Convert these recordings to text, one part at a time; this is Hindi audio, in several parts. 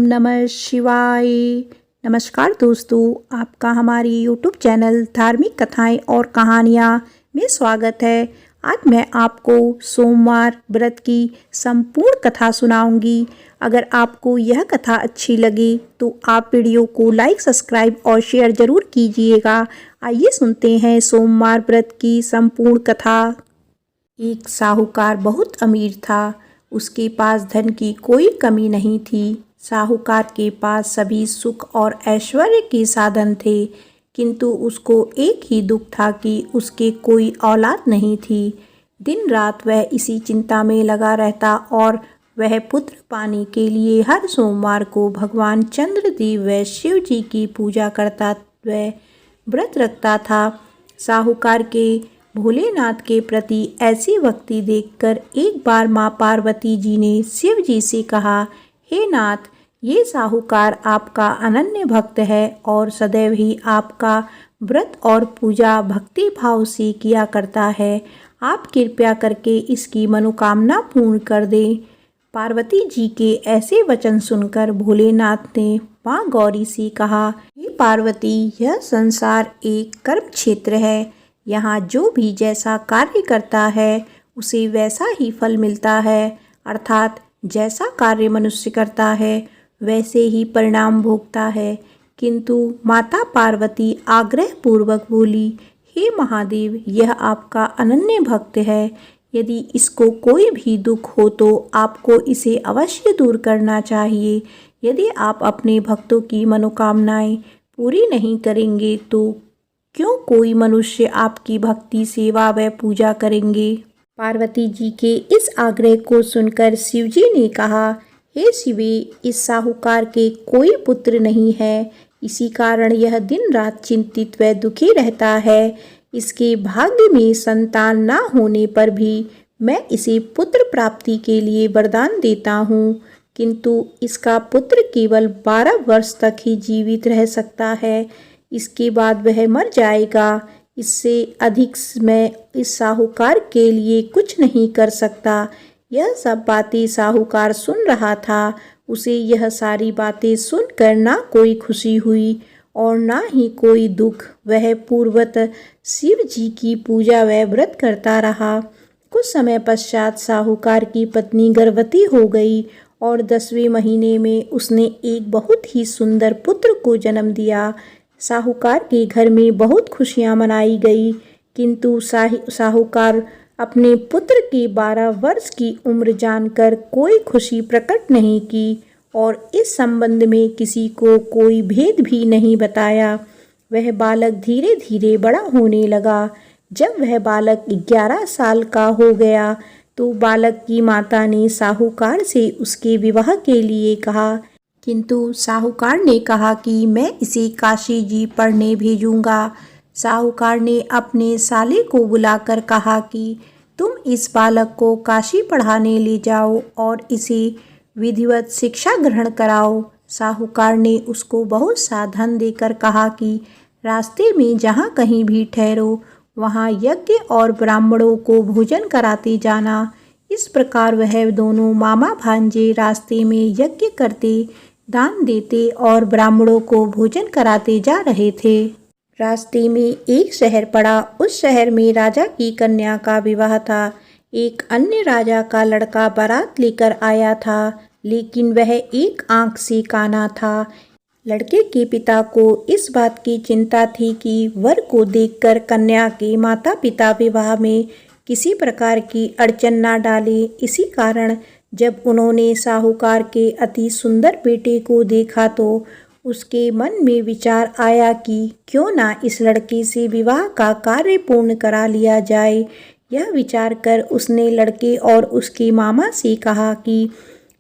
नमः शिवाय। नमस्कार दोस्तों, आपका हमारी यूट्यूब चैनल धार्मिक कथाएं और कहानियां में स्वागत है। आज मैं आपको सोमवार व्रत की संपूर्ण कथा सुनाऊंगी। अगर आपको यह कथा अच्छी लगे तो आप वीडियो को लाइक, सब्सक्राइब और शेयर जरूर कीजिएगा। आइए सुनते हैं सोमवार व्रत की संपूर्ण कथा। एक साहूकार बहुत अमीर था। उसके पास धन की कोई कमी नहीं थी। साहूकार के पास सभी सुख और ऐश्वर्य के साधन थे, किंतु उसको एक ही दुख था कि उसके कोई औलाद नहीं थी। दिन रात वह इसी चिंता में लगा रहता और वह पुत्र पाने के लिए हर सोमवार को भगवान चंद्रदेव व शिव जी की पूजा करता व व्रत रखता था। साहूकार के भोलेनाथ के प्रति ऐसी भक्ति देखकर एक बार माँ पार्वती जी ने शिव जी से कहा, हे नाथ, ये साहूकार आपका अनन्य भक्त है और सदैव ही आपका व्रत और पूजा भक्ति भाव से किया करता है। आप कृपया करके इसकी मनोकामना पूर्ण कर दें। पार्वती जी के ऐसे वचन सुनकर भोलेनाथ ने माँ गौरी से कहा, हे पार्वती, यह संसार एक कर्म क्षेत्र है। यहाँ जो भी जैसा कार्य करता है उसे वैसा ही फल मिलता है, अर्थात जैसा कार्य मनुष्य करता है वैसे ही परिणाम भोगता है। किंतु माता पार्वती आग्रह पूर्वक बोली, हे महादेव, यह आपका अनन्य भक्त है। यदि इसको कोई भी दुख हो तो आपको इसे अवश्य दूर करना चाहिए। यदि आप अपने भक्तों की मनोकामनाएं पूरी नहीं करेंगे तो क्यों कोई मनुष्य आपकी भक्ति, सेवा व पूजा करेंगे। पार्वती जी के इस आग्रह को सुनकर शिवजी ने कहा, हे शिवे, इस साहूकार के कोई पुत्र नहीं है। इसी कारण यह दिन रात चिंतित व दुखी रहता है। इसके भाग्य में संतान न होने पर भी मैं इसे पुत्र प्राप्ति के लिए वरदान देता हूँ, किंतु इसका पुत्र केवल 12 वर्ष तक ही जीवित रह सकता है। इसके बाद वह मर जाएगा। इससे अधिक मैं इस साहूकार के लिए कुछ नहीं कर सकता। यह सब बातें साहूकार सुन रहा था। उसे यह सारी बातें सुनकर ना कोई खुशी हुई और ना ही कोई दुख। वह पूर्वत शिव जी की पूजा व व्रत करता रहा। कुछ समय पश्चात साहूकार की पत्नी गर्भवती हो गई और 10वें महीने में उसने एक बहुत ही सुंदर पुत्र को जन्म दिया। साहूकार के घर में बहुत खुशियां मनाई गई, किंतु साहूकार अपने पुत्र की 12 वर्ष की उम्र जानकर कोई खुशी प्रकट नहीं की और इस संबंध में किसी को कोई भेद भी नहीं बताया। वह बालक धीरे धीरे बड़ा होने लगा। जब वह बालक 11 साल का हो गया तो बालक की माता ने साहूकार से उसके विवाह के लिए कहा, किंतु साहूकार ने कहा कि मैं इसे काशी जी पढ़ने भेजूंगा। साहूकार ने अपने साले को बुलाकर कहा कि तुम इस बालक को काशी पढ़ाने ले जाओ और इसे विधिवत शिक्षा ग्रहण कराओ। साहूकार ने उसको बहुत सा धन देकर कहा कि रास्ते में जहाँ कहीं भी ठहरो वहाँ यज्ञ और ब्राह्मणों को भोजन कराते जाना। इस प्रकार वह दोनों मामा भांजे रास्ते में यज्ञ करते, दान देते और ब्राह्मणों को भोजन कराते जा रहे थे। रास्ते में एक शहर पड़ा। उस शहर में राजा की कन्या का विवाह था। एक अन्य राजा का लड़का बारात लेकर आया था, लेकिन वह एक आंख से काना था। लड़के के पिता को इस बात की चिंता थी कि वर को देखकर कन्या के माता पिता विवाह में किसी प्रकार की अड़चन न डालें। इसी कारण जब उन्होंने साहूकार के अति सुंदर बेटे को देखा तो उसके मन में विचार आया कि क्यों ना इस लड़के से विवाह का कार्य पूर्ण करा लिया जाए। यह विचार कर उसने लड़के और उसके मामा से कहा कि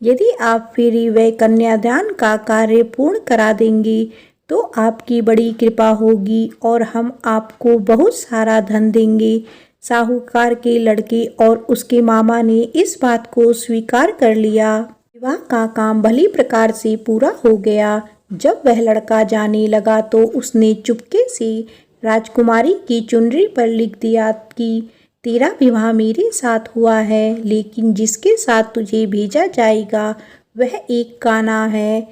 यदि आप फेरी व कन्यादान का कार्य पूर्ण करा देंगे तो आपकी बड़ी कृपा होगी और हम आपको बहुत सारा धन देंगे। साहूकार के लड़के और उसके मामा ने इस बात को स्वीकार कर लिया। विवाह का काम भली प्रकार से पूरा हो गया। जब वह लड़का जाने लगा तो उसने चुपके से राजकुमारी की चुनरी पर लिख दिया कि तेरा विवाह मेरे साथ हुआ है, लेकिन जिसके साथ तुझे भेजा जाएगा वह एक काना है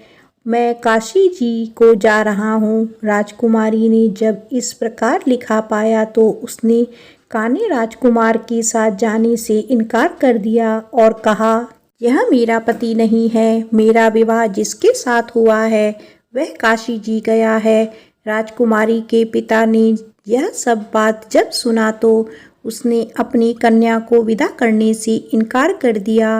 मैं काशी जी को जा रहा हूँ। राजकुमारी ने जब इस प्रकार लिखा पाया तो उसने कान्हे राजकुमार के साथ जाने से इनकार कर दिया और कहा, यह मेरा पति नहीं है। मेरा विवाह जिसके साथ हुआ है वह काशी जी गया है। राजकुमारी के पिता ने यह सब बात जब सुना तो उसने अपनी कन्या को विदा करने से इनकार कर दिया।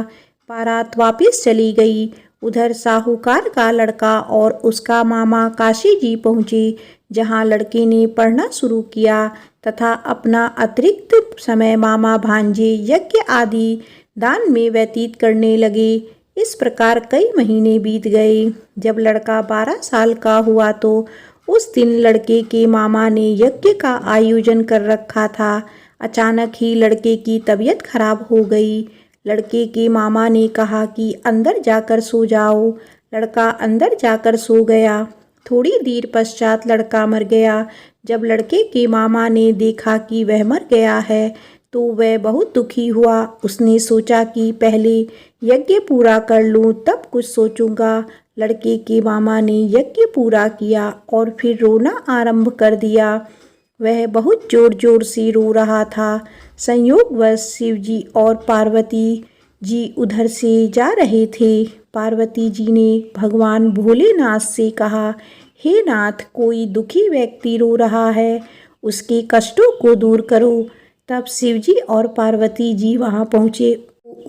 बारात वापस चली गई। उधर साहूकार का लड़का और उसका मामा काशी जी पहुँचे, जहाँ लड़के ने पढ़ना शुरू किया तथा अपना अतिरिक्त समय मामा भांजे यज्ञ आदि दान में व्यतीत करने लगे। इस प्रकार कई महीने बीत गए। जब लड़का 12 साल का हुआ तो उस दिन लड़के के मामा ने यज्ञ का आयोजन कर रखा था। अचानक ही लड़के की तबीयत खराब हो गई। लड़के के मामा ने कहा कि अंदर जाकर सो जाओ। लड़का अंदर जाकर सो गया। थोड़ी देर पश्चात लड़का मर गया। जब लड़के के मामा ने देखा कि वह मर गया है तो वह बहुत दुखी हुआ। उसने सोचा कि पहले यज्ञ पूरा कर लूं तब कुछ सोचूंगा। लड़के के मामा ने यज्ञ पूरा किया और फिर रोना आरंभ कर दिया। वह बहुत जोर जोर से रो रहा था। संयोगवश शिवजी और पार्वती जी उधर से जा रहे थे। पार्वती जी ने भगवान भोलेनाथ से कहा, हे नाथ, कोई दुखी व्यक्ति रो रहा है, उसके कष्टों को दूर करो। तब शिवजी और पार्वती जी वहां पहुँचे।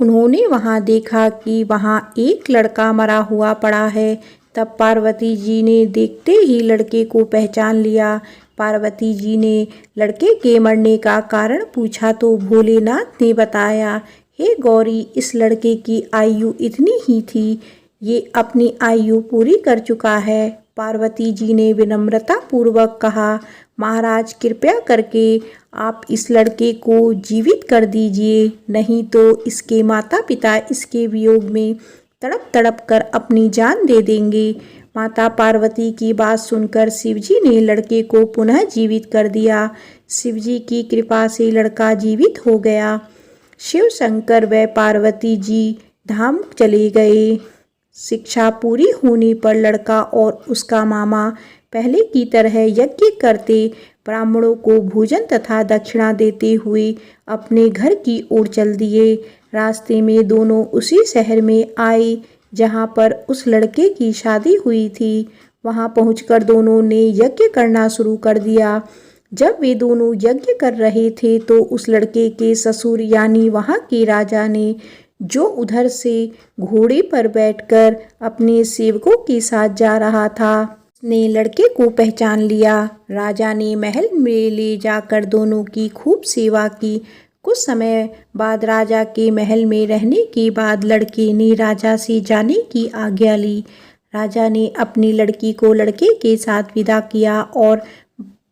उन्होंने वहां देखा कि वहां एक लड़का मरा हुआ पड़ा है। तब पार्वती जी ने देखते ही लड़के को पहचान लिया। पार्वती जी ने लड़के के मरने का कारण पूछा तो भोलेनाथ ने बताया, हे गौरी, इस लड़के की आयु इतनी ही थी, ये अपनी आयु पूरी कर चुका है। पार्वती जी ने विनम्रता पूर्वक कहा, महाराज, कृपया करके आप इस लड़के को जीवित कर दीजिए, नहीं तो इसके माता पिता इसके वियोग में तड़प तड़प कर अपनी जान दे देंगे। माता पार्वती की बात सुनकर शिवजी ने लड़के को पुनः जीवित कर दिया। शिवजी की कृपा से लड़का जीवित हो गया। शिव शंकर व पार्वती जी धाम चले गए। शिक्षा पूरी होने पर लड़का और उसका मामा पहले की तरह यज्ञ करते, ब्राह्मणों को भोजन तथा दक्षिणा देते हुए अपने घर की ओर चल दिए। रास्ते में दोनों उसी शहर में आए जहाँ पर उस लड़के की शादी हुई थी। वहाँ पहुंचकर दोनों ने यज्ञ करना शुरू कर दिया। जब वे दोनों यज्ञ कर रहे थे तो उस लड़के के ससुर यानी वहाँ के राजा ने, जो उधर से घोड़े पर बैठकर अपने सेवकों के साथ जा रहा था, ने लड़के को पहचान लिया। राजा ने महल में ले जाकर दोनों की खूब सेवा की। कुछ समय बाद राजा के महल में रहने के बाद लड़के ने राजा से जाने की आज्ञा ली। राजा ने अपनी लड़की को लड़के के साथ विदा किया और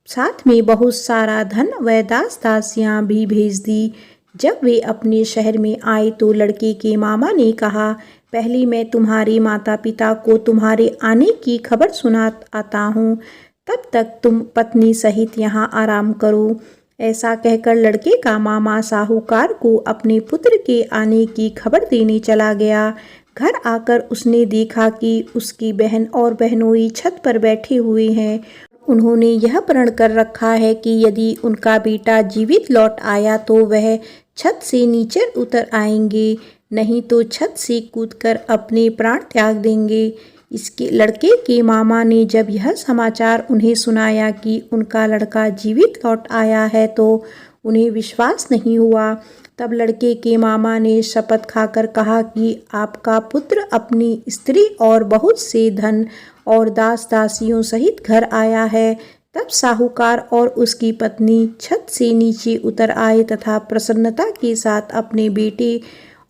साथ में बहुत सारा धन व दास दासियां भी भेज दी। जब वे अपने शहर में आए तो लड़के के मामा ने कहा, पहले मैं तुम्हारे माता पिता को तुम्हारे आने की खबर सुना आता हूँ, तब तक तुम पत्नी सहित यहाँ आराम करो। ऐसा कहकर लड़के का मामा साहूकार को अपने पुत्र के आने की खबर देने चला गया। घर आकर उसने देखा कि उसकी बहन और बहनोई छत पर बैठे हुए हैं। उन्होंने यह प्रण कर रखा है कि यदि उनका बेटा जीवित लौट आया तो वह छत से नीचे उतर आएंगे, नहीं तो छत से कूदकर अपने प्राण त्याग देंगे। इसके लड़के के मामा ने जब यह समाचार उन्हें सुनाया कि उनका लड़का जीवित लौट आया है तो उन्हें विश्वास नहीं हुआ। तब लड़के के मामा ने शपथ खाकर कहा कि आपका पुत्र अपनी स्त्री और बहुत से धन और दास दासियों सहित घर आया है। तब साहूकार और उसकी पत्नी छत से नीचे उतर आए तथा प्रसन्नता के साथ अपने बेटे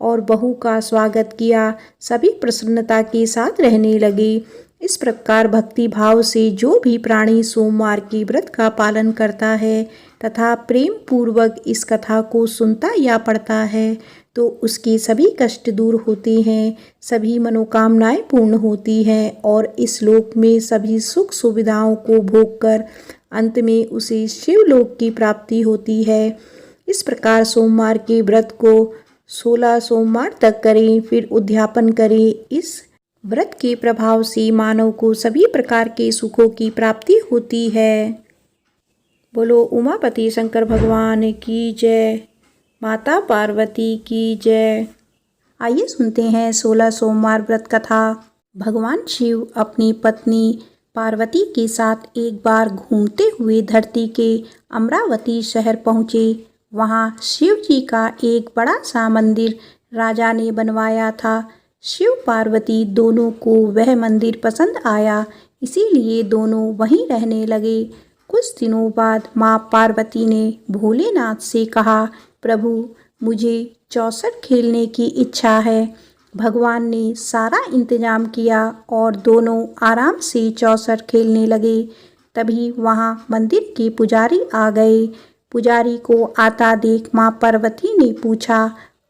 और बहू का स्वागत किया। सभी प्रसन्नता के साथ रहने लगे। इस प्रकार भक्ति भाव से जो भी प्राणी सोमवार के व्रत का पालन करता है तथा प्रेम पूर्वक इस कथा को सुनता या पढ़ता है तो उसके सभी कष्ट दूर होते हैं, सभी मनोकामनाएं पूर्ण होती हैं और इस लोक में सभी सुख सुविधाओं को भोगकर अंत में उसे शिवलोक की प्राप्ति होती है। इस प्रकार सोमवार के व्रत को 16 सोमवार तक करें, फिर उद्यापन करें। इस व्रत के प्रभाव से मानव को सभी प्रकार के सुखों की प्राप्ति होती है। बोलो उमापति शंकर भगवान की जय, माता पार्वती की जय। आइए सुनते हैं 16 सोमवार व्रत कथा। भगवान शिव अपनी पत्नी पार्वती के साथ एक बार घूमते हुए धरती के अमरावती शहर पहुँचे। वहाँ शिव जी का एक बड़ा सा मंदिर राजा ने बनवाया था। शिव पार्वती दोनों को वह मंदिर पसंद आया, इसीलिए दोनों वहीं रहने लगे। कुछ दिनों बाद माँ पार्वती ने भोलेनाथ से कहा, प्रभु मुझे चौसर खेलने की इच्छा है। भगवान ने सारा इंतजाम किया और दोनों आराम से चौसर खेलने लगे। तभी वहाँ मंदिर के पुजारी आ गए। पुजारी को आता देख माँ पार्वती ने पूछा,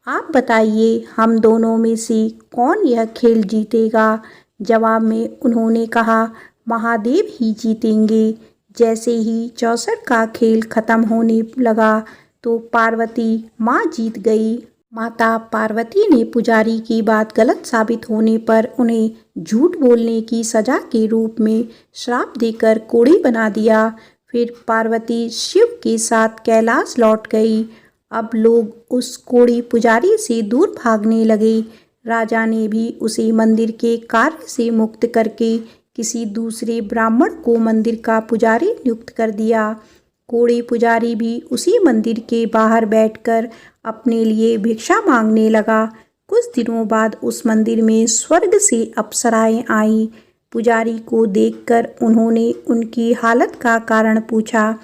आप बताइए हम दोनों में से कौन यह खेल जीतेगा। जवाब में उन्होंने कहा, महादेव ही जीतेंगे। जैसे ही चौसर का खेल खत्म होने लगा तो पार्वती माँ जीत गई। माता पार्वती ने पुजारी की बात गलत साबित होने पर उन्हें झूठ बोलने की सजा के रूप में श्राप देकर कोढ़ी बना दिया। फिर पार्वती शिव के साथ कैलाश लौट गई। अब लोग उस कोढ़ी पुजारी से दूर भागने लगे। राजा ने भी उसे मंदिर के कार्य से मुक्त करके किसी दूसरे ब्राह्मण को मंदिर का पुजारी नियुक्त कर दिया। कोढ़ी पुजारी भी उसी मंदिर के बाहर बैठकर अपने लिए भिक्षा मांगने लगा। कुछ दिनों बाद उस मंदिर में स्वर्ग से अप्सराएं आईं। पुजारी को देखकर उन्होंने उनकी हालत का कारण पूछा।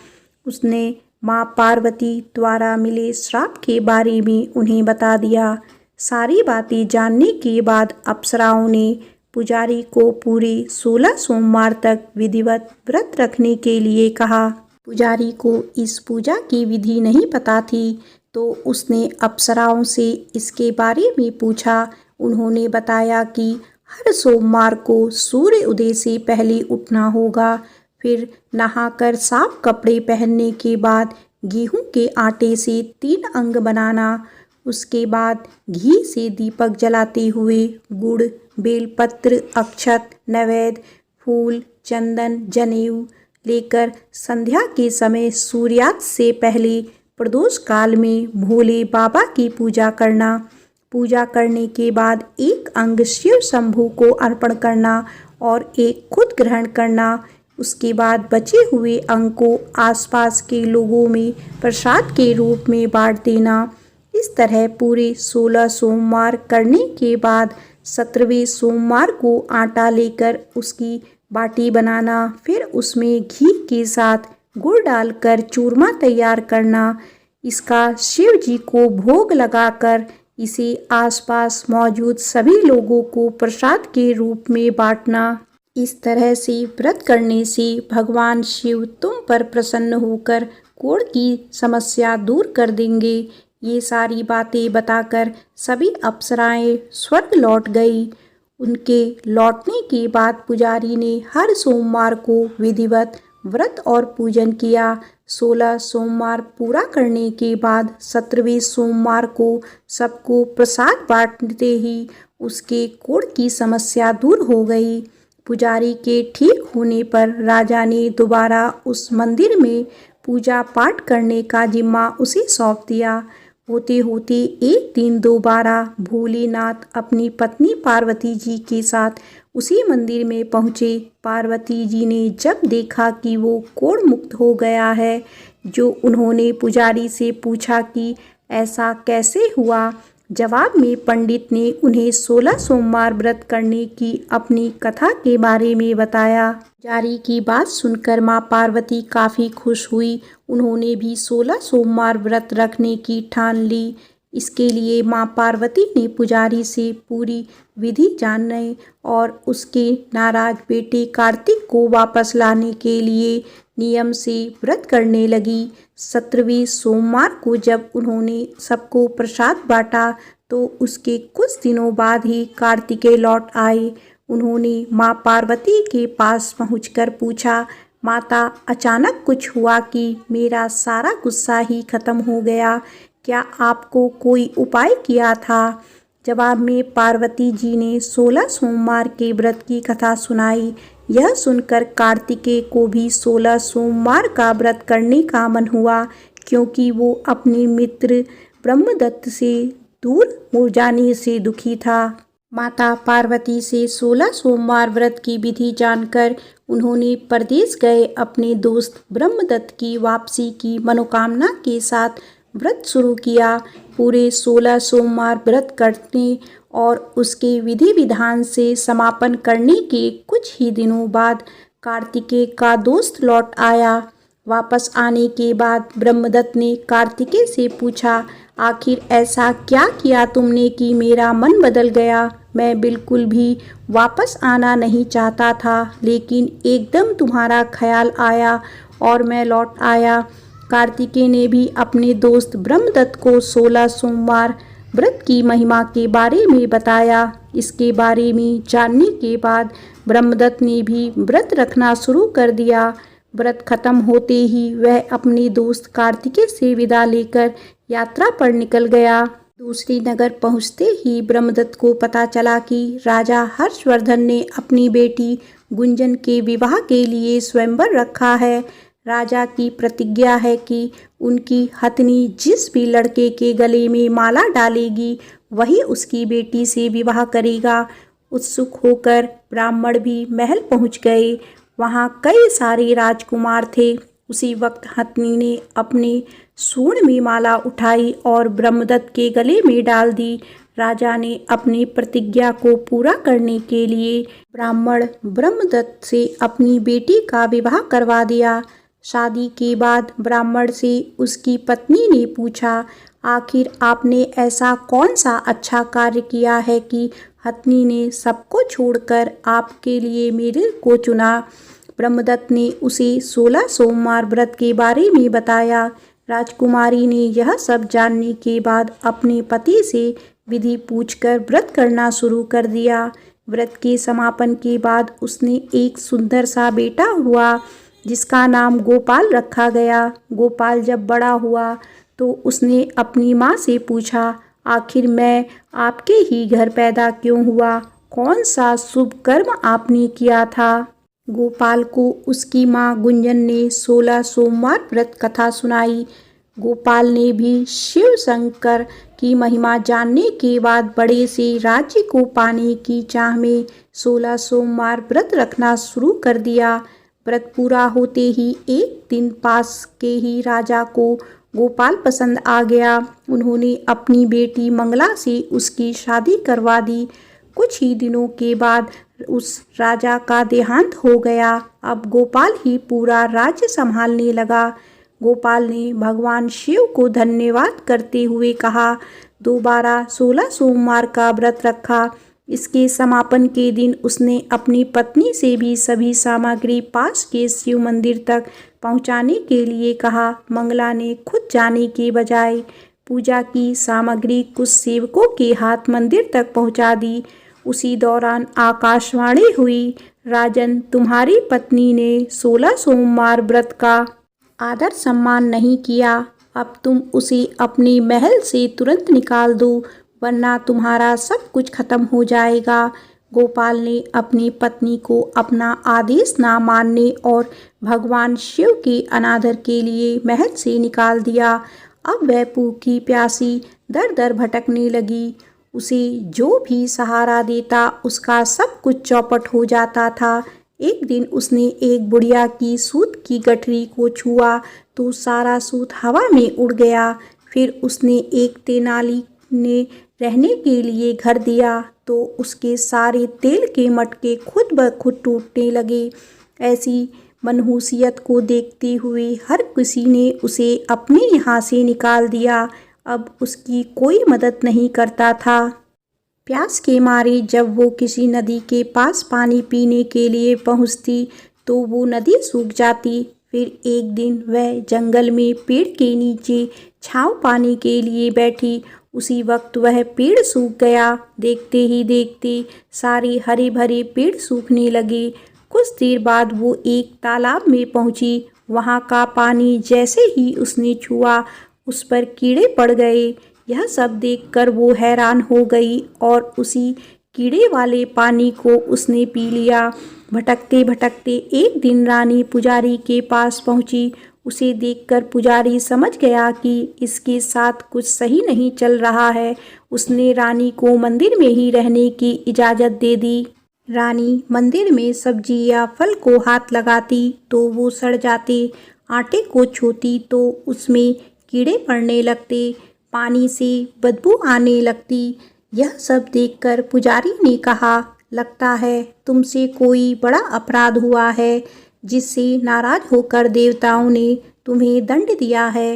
उसने माँ पार्वती द्वारा मिले श्राप के बारे में उन्हें बता दिया। सारी बातें जानने के बाद अप्सराओं ने पुजारी को पूरे 16 सोमवार तक विधिवत व्रत रखने के लिए कहा। पुजारी को इस पूजा की विधि नहीं पता थी, तो उसने अप्सराओं से इसके बारे में पूछा। उन्होंने बताया कि हर सोमवार को सूर्य उदय से पहले उठना होगा। फिर नहाकर साफ कपड़े पहनने के बाद गेहूं के आटे से 3 अंग बनाना। उसके बाद घी से दीपक जलाते हुए गुड़, बेलपत्र, अक्षत, नैवेद्य, फूल, चंदन, जनेऊ लेकर संध्या के समय सूर्यास्त से पहले प्रदोष काल में भोले बाबा की पूजा करना। पूजा करने के बाद एक अंग शिव शंभू को अर्पण करना और एक खुद ग्रहण करना। उसके बाद बचे हुए अंग को आसपास के लोगों में प्रसाद के रूप में बांट देना। इस तरह पूरे 16 सोमवार करने के बाद 17वें सोमवार को आटा लेकर उसकी बाटी बनाना। फिर उसमें घी के साथ गुड़ डालकर चूरमा तैयार करना। इसका शिव जी को भोग लगाकर इसे आसपास मौजूद सभी लोगों को प्रसाद के रूप में बांटना। इस तरह से व्रत करने से भगवान शिव तुम पर प्रसन्न होकर कोढ़ की समस्या दूर कर देंगे। ये सारी बातें बताकर सभी अप्सराएं स्वर्ग लौट गई। उनके लौटने के बाद पुजारी ने हर सोमवार को विधिवत व्रत और पूजन किया। 16 सोमवार पूरा करने के बाद 17वें सोमवार को सबको प्रसाद बांटते ही उसके कोढ़ की समस्या दूर हो गई। पुजारी के ठीक होने पर राजा ने दोबारा उस मंदिर में पूजा पाठ करने का जिम्मा उसे सौंप दिया। होते होते एक दिन दोबारा भोलेनाथ अपनी पत्नी पार्वती जी के साथ उसी मंदिर में पहुँचे। पार्वती जी ने जब देखा कि वो कोढ़ मुक्त हो गया है, जो उन्होंने पुजारी से पूछा कि ऐसा कैसे हुआ। जवाब में पंडित ने उन्हें 16 सोमवार व्रत करने की अपनी कथा के बारे में बताया। पुजारी की बात सुनकर माँ पार्वती काफ़ी खुश हुई। उन्होंने भी 16 सोमवार व्रत रखने की ठान ली। इसके लिए माँ पार्वती ने पुजारी से पूरी विधि जानने और उसके नाराज बेटे कार्तिक को वापस लाने के लिए नियम से व्रत करने लगी। 17वें सोमवार को जब उन्होंने सबको प्रसाद बांटा तो उसके कुछ दिनों बाद ही कार्तिकेय लौट आए। उन्होंने माँ पार्वती के पास पहुंचकर पूछा, माता अचानक कुछ हुआ कि मेरा सारा गुस्सा ही खत्म हो गया, क्या आपको कोई उपाय किया था। जवाब में पार्वती जी ने 16 सोमवार के व्रत की कथा सुनाई। यह सुनकर कार्तिकेय को भी 16 सोमवार का व्रत करने का मन हुआ, क्योंकि वो अपने मित्र ब्रह्मदत्त से दूर हो जाने से दुखी था। माता पार्वती से 16 सोमवार व्रत की विधि जानकर उन्होंने परदेश गए अपने दोस्त ब्रह्मदत्त की वापसी की मनोकामना के साथ व्रत शुरू किया। पूरे 16 सोमवार व्रत करने और उसके विधि विधान से समापन करने के कुछ ही दिनों बाद कार्तिकेय का दोस्त लौट आया। वापस आने के बाद ब्रह्मदत्त ने कार्तिकेय से पूछा, आखिर ऐसा क्या किया तुमने कि मेरा मन बदल गया? मैं बिल्कुल भी वापस आना नहीं चाहता था, लेकिन एकदम तुम्हारा ख्याल आया और मैं लौट आया। कार्तिकेय ने भी अपने दोस्त ब्रह्मदत्त को 16 सोमवार व्रत की महिमा के बारे में बताया। इसके बारे में जानने के बाद ब्रह्मदत्त ने भी व्रत रखना शुरू कर दिया। व्रत खत्म होते ही वह अपने दोस्त कार्तिकेय से विदा लेकर यात्रा पर निकल गया। दूसरी नगर पहुंचते ही ब्रह्मदत्त को पता चला कि राजा हर्षवर्धन ने अपनी बेटी गुंजन के विवाह के लिए स्वयंवर रखा है। राजा की प्रतिज्ञा है कि उनकी हथनी जिस भी लड़के के गले में माला डालेगी वही उसकी बेटी से विवाह करेगा। उत्सुक होकर ब्राह्मण भी महल पहुंच गए। वहां कई सारे राजकुमार थे। उसी वक्त हथनी ने अपने सूंड में माला उठाई और ब्रह्मदत्त के गले में डाल दी। राजा ने अपनी प्रतिज्ञा को पूरा करने के लिए ब्राह्मण ब्रह्मदत्त से अपनी बेटी का विवाह करवा दिया। शादी के बाद ब्राह्मण से उसकी पत्नी ने पूछा, आखिर आपने ऐसा कौन सा अच्छा कार्य किया है कि हथनी ने सबको छोड़कर आपके लिए मेरे को चुना? ब्रह्मदत्त ने उसे 16 सोमवार व्रत के बारे में बताया। राजकुमारी ने यह सब जानने के बाद अपने पति से विधि पूछकर व्रत करना शुरू कर दिया। व्रत के समापन के बाद उसने एक सुंदर सा बेटा हुआ, जिसका नाम गोपाल रखा गया। गोपाल जब बड़ा हुआ तो उसने अपनी माँ से पूछा, आखिर मैं आपके ही घर पैदा क्यों हुआ? कौन सा शुभ कर्म आपने किया था? गोपाल को उसकी माँ गुंजन ने 16 सोमवार व्रत कथा सुनाई। गोपाल ने भी शिव शंकर की महिमा जानने के बाद बड़े से राज्य को पाने की चाह में 16 सोमवार व्रत रखना शुरू कर दिया। व्रत पूरा होते ही एक दिन पास के ही राजा को गोपाल पसंद आ गया। उन्होंने अपनी बेटी मंगला से उसकी शादी करवा दी। कुछ ही दिनों के बाद उस राजा का देहांत हो गया। अब गोपाल ही पूरा राज्य संभालने लगा। गोपाल ने भगवान शिव को धन्यवाद करते हुए कहा, दोबारा 16 सोमवार का व्रत रखा। इसके समापन के दिन उसने अपनी पत्नी से भी सभी सामग्री पास के शिव मंदिर तक पहुंचाने के लिए कहा। मंगला ने खुद जाने के बजाय पूजा की सामग्री कुछ सेवकों के हाथ मंदिर तक पहुंचा दी। उसी दौरान आकाशवाणी हुई, राजन, तुम्हारी पत्नी ने 16 सोमवार व्रत का आदर सम्मान नहीं किया। अब तुम उसे अपने महल से तुरंत निकाल दो, वरना तुम्हारा सब कुछ खत्म हो जाएगा। गोपाल ने अपनी पत्नी को अपना आदेश ना मानने और भगवान शिव के अनादर के लिए महल से निकाल दिया। अब वह भूखी प्यासी दर दर भटकने लगी। उसे जो भी सहारा देता उसका सब कुछ चौपट हो जाता था। एक दिन उसने एक बुढ़िया की सूत की गठरी को छुआ तो सारा सूत हवा में उड़ गया। फिर उसने एक तेनाली ने रहने के लिए घर दिया तो उसके सारे तेल के मटके खुद ब खुद टूटने लगे। ऐसी मनहूसियत को देखते हुए हर किसी ने उसे अपने यहाँ से निकाल दिया। अब उसकी कोई मदद नहीं करता था। प्यास के मारे जब वो किसी नदी के पास पानी पीने के लिए पहुँचती तो वो नदी सूख जाती। फिर एक दिन वह जंगल में पेड़ के नीचे छाँव पाने के लिए बैठी। उसी वक्त वह पेड़ सूख गया। देखते ही देखते सारे हरे भरे पेड़ सूखने लगे। कुछ देर बाद वो एक तालाब में पहुंची। वहां का पानी जैसे ही उसने छुआ उस पर कीड़े पड़ गए। यह सब देखकर वो हैरान हो गई और उसी कीड़े वाले पानी को उसने पी लिया। भटकते भटकते एक दिन रानी पुजारी के पास पहुंची। उसे देखकर पुजारी समझ गया कि इसके साथ कुछ सही नहीं चल रहा है। उसने रानी को मंदिर में ही रहने की इजाज़त दे दी। रानी मंदिर में सब्जी या फल को हाथ लगाती तो वो सड़ जाते, आटे को छूती तो उसमें कीड़े पड़ने लगते, पानी से बदबू आने लगती। यह सब देखकर पुजारी ने कहा, लगता है तुमसे कोई बड़ा अपराध हुआ है, जिससे नाराज होकर देवताओं ने तुम्हें दंड दिया है।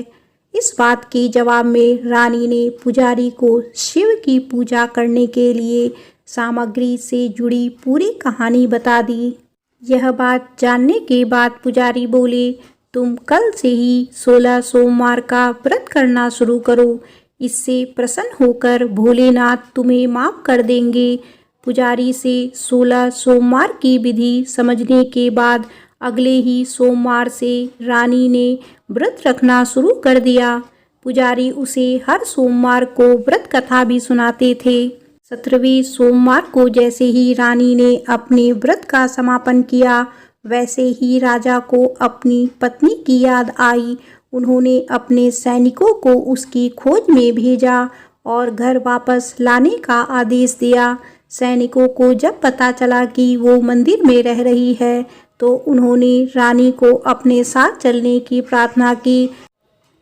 इस बात के जवाब में रानी ने पुजारी को शिव की पूजा करने के लिए सामग्री से जुड़ी पूरी कहानी बता दी। यह बात जानने के बाद पुजारी बोले, तुम कल से ही 16 सोमवार का व्रत करना शुरू करो। इससे प्रसन्न होकर भोलेनाथ तुम्हें माफ़ कर देंगे। पुजारी से 16 सोमवार की विधि समझने के बाद अगले ही सोमवार से रानी ने व्रत रखना शुरू कर दिया। पुजारी उसे हर सोमवार को व्रत कथा भी सुनाते थे। 17वें सोमवार को जैसे ही रानी ने अपने व्रत का समापन किया, वैसे ही राजा को अपनी पत्नी की याद आई। उन्होंने अपने सैनिकों को उसकी खोज में भेजा और घर वापस लाने का आदेश दिया। सैनिकों को जब पता चला कि वो मंदिर में रह रही है, तो उन्होंने रानी को अपने साथ चलने की प्रार्थना की।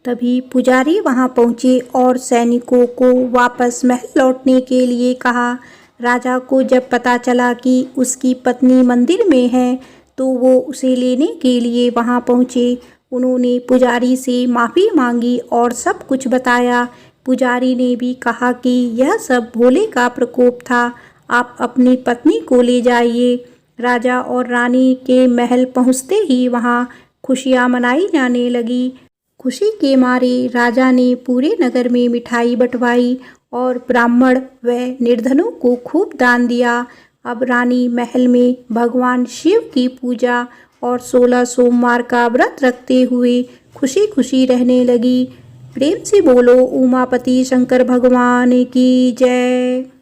तभी पुजारी वहां पहुंचे और सैनिकों को वापस महल लौटने के लिए कहा। राजा को जब पता चला कि उसकी पत्नी मंदिर में है, तो वो उसे लेने के लिए वहां पहुंचे। उन्होंने पुजारी से माफ़ी मांगी और सब कुछ बताया। पुजारी ने भी कहा कि यह सब भोले का प्रकोप था, आप अपनी पत्नी को ले जाइए। राजा और रानी के महल पहुंचते ही वहां खुशियां मनाई जाने लगी। खुशी के मारे राजा ने पूरे नगर में मिठाई बंटवाई और ब्राह्मण व निर्धनों को खूब दान दिया। अब रानी महल में भगवान शिव की पूजा और 16 सोमवार का व्रत रखते हुए खुशी खुशी रहने लगी। प्रेम से बोलो उमापति शंकर भगवान की जय।